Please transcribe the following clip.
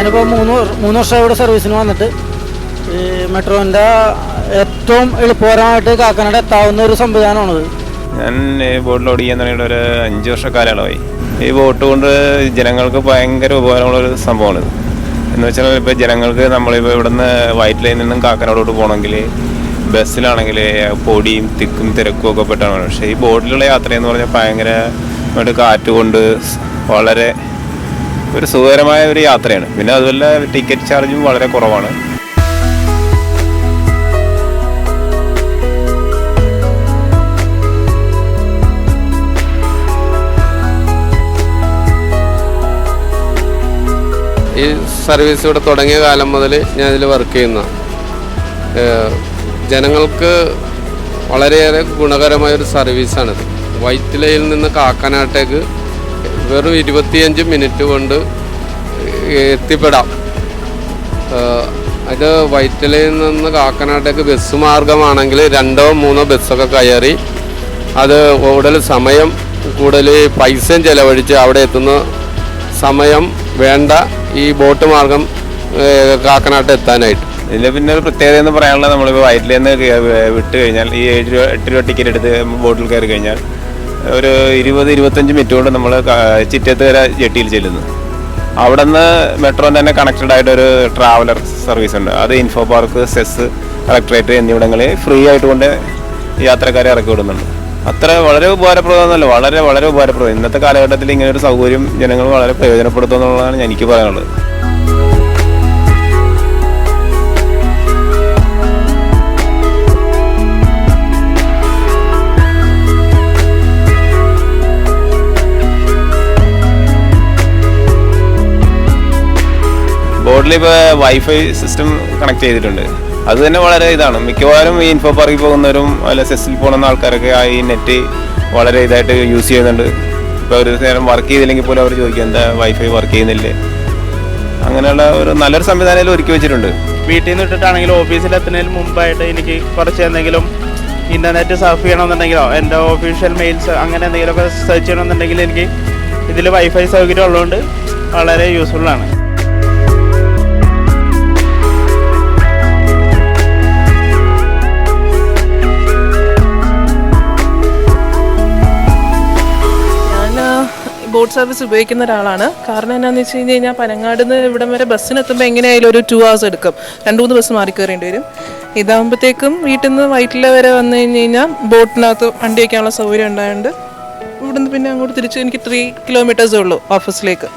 ഞാനിപ്പോൾ മൂന്ന് വർഷം ഇവിടെ സർവീസിന് വന്നിട്ട് ഈ മെട്രോൻ്റെ ഏറ്റവും എളുപ്പകരമായിട്ട് കാക്കനാട് എത്താവുന്ന ഒരു സംവിധാനമാണത്. ഞാൻ ഈ ബോട്ടിൽ ഓടിക്കാൻ തുടങ്ങിയിട്ട് ഒരു 5 വർഷക്കാലമായി. ഈ ബോട്ട് കൊണ്ട് ജനങ്ങൾക്ക് ഭയങ്കര ഉപകാരമുള്ളൊരു സംഭവമാണിത്. എന്ന് വെച്ചാൽ ഇപ്പോൾ ജനങ്ങൾക്ക് നമ്മളിപ്പോൾ ഇവിടുന്ന് വൈറ്റ് ലൈനിൽ നിന്നും കാക്കനാടോട്ട് പോകണമെങ്കിൽ ബസ്സിലാണെങ്കിൽ പൊടിയും തിക്കും തിരക്കും ഒക്കെ പെട്ടാണ്. പക്ഷേ ഈ ബോട്ടിലുള്ള യാത്രയെന്ന് പറഞ്ഞാൽ ഭയങ്കര കാറ്റ് കൊണ്ട് വളരെ ഒരു സുഖകരമായ ഒരു യാത്രയാണ്. പിന്നെ അതുപോലെ ടിക്കറ്റ് ചാർജും വളരെ കുറവാണ്. ഈ സർവീസ് ഇവിടെ തുടങ്ങിയ കാലം മുതൽ ഞാനിതിൽ വർക്ക് ചെയ്യുന്ന ജനങ്ങൾക്ക് വളരെയേറെ ഗുണകരമായൊരു സർവീസാണിത്. വൈറ്റ് ലൈനിൽ നിന്ന് കാക്കനാട്ടേക്ക് വെറും 25 മിനിറ്റ് കൊണ്ട് എത്തിപ്പെടാം. അത് വൈറ്റ് ലൈനിൽ നിന്ന് കാക്കനാട്ടേക്ക് ബസ് മാർഗമാണെങ്കിൽ 2-3 ബസ്സൊക്കെ കയറി അത് കൂടുതൽ സമയം കൂടുതൽ പൈസയും ചിലവഴിച്ച് അവിടെ എത്തുന്ന സമയം വേണ്ട ഈ ബോട്ട് മാർഗം കാക്കനാട്ട് എത്താനായിട്ട്. ഇതിൽ പിന്നെ ഒരു പ്രത്യേകത എന്ന് പറയാനുള്ളത്, നമ്മളിപ്പോൾ വയറ്റിൽ നിന്ന് വിട്ട് കഴിഞ്ഞാൽ ഈ 8 രൂപ ടിക്കറ്റ് എടുത്ത് ബോട്ടിൽ കയറി കഴിഞ്ഞാൽ ഒരു 20-25 മിനിറ്റ് കൊണ്ട് നമ്മൾ ചിറ്റത്ത് വരെ ജെട്ടിയിൽ ചെല്ലുന്നു. അവിടെ നിന്ന് മെട്രോൻ്റെ തന്നെ കണക്റ്റഡ് ആയിട്ടൊരു ട്രാവലർ സർവീസ് ഉണ്ട്. അത് ഇൻഫോ പാർക്ക്, സെസ്, കളക്ടറേറ്റ് എന്നിവിടങ്ങളിൽ ഫ്രീ ആയിട്ട് കൊണ്ട് യാത്രക്കാരെ ഇറക്കി വിടുന്നുണ്ട്. അത്ര വളരെ ഉപകാരപ്രദമെന്നല്ല, വളരെ വളരെ ഉപകാരപ്രദം. ഇന്നത്തെ കാലഘട്ടത്തിൽ ഇങ്ങനെ ഒരു സൗകര്യം ജനങ്ങൾ വളരെ പ്രയോജനപ്പെടുത്തുമെന്നുള്ളതാണ് എനിക്ക് പറയാനുള്ളത്. ബോട്ടിൽ ഇപ്പോൾ വൈഫൈ സിസ്റ്റം കണക്ട് ചെയ്തിട്ടുണ്ട്. അത് തന്നെ വളരെ ഇതാണ്. മിക്കവാറും ഈ ഇൻഫോ പാർക്കിൽ പോകുന്നവരും അല്ല സെസ്സിൽ പോകുന്ന ആൾക്കാരൊക്കെ ഈ നെറ്റ് വളരെ ഇതായിട്ട് യൂസ് ചെയ്യുന്നുണ്ട്. ഇപ്പോൾ ഒരു നേരം വർക്ക് ചെയ്തില്ലെങ്കിൽ പോലും അവർ ചോദിക്കും എന്താ വൈഫൈ വർക്ക് ചെയ്യുന്നില്ലേ. അങ്ങനെയുള്ള ഒരു നല്ലൊരു സംവിധാനം ഒരുക്കി വെച്ചിട്ടുണ്ട്. വീട്ടിൽ നിന്ന് ഇട്ടിട്ടാണെങ്കിലും ഓഫീസിലെത്തുന്നതിന് മുമ്പായിട്ട് എനിക്ക് കുറച്ച് എന്തെങ്കിലും ഇൻ്റർനെറ്റ് സർഫ് ചെയ്യണമെന്നുണ്ടെങ്കിലോ എൻ്റെ ഒഫീഷ്യൽ മെയിൽസ് അങ്ങനെ എന്തെങ്കിലുമൊക്കെ സെർച്ച് ചെയ്യണമെന്നുണ്ടെങ്കിൽ എനിക്ക് ഇതിൽ വൈഫൈ സൗകര്യം ഉള്ളതുകൊണ്ട് വളരെ യൂസ്ഫുള്ളാണ്. ബോട്ട് സർവീസ് ഉപയോഗിക്കുന്ന ഒരാളാണ്. കാരണം എന്താണെന്ന് വെച്ച് കഴിഞ്ഞാൽ പനങ്ങാട് നിന്ന് ഇവിടം വരെ ബസ്സിനെത്തുമ്പോൾ എങ്ങനെയായാലും ഒരു 2 hours എടുക്കും. 2-3 ബസ് മാറി കയറേണ്ടി വരും. ഇതാകുമ്പോഴത്തേക്കും വീട്ടിൽ നിന്ന് വൈറ്റില വരെ വന്നു കഴിഞ്ഞാൽ ബോട്ടിനകത്ത് വണ്ടി വയ്ക്കാനുള്ള സൗകര്യം ഉണ്ടായതുകൊണ്ട് ഇവിടുന്ന് പിന്നെ അങ്ങോട്ട് തിരിച്ച് എനിക്ക് 3 kilometers ഉള്ളൂ ഓഫീസിലേക്ക്.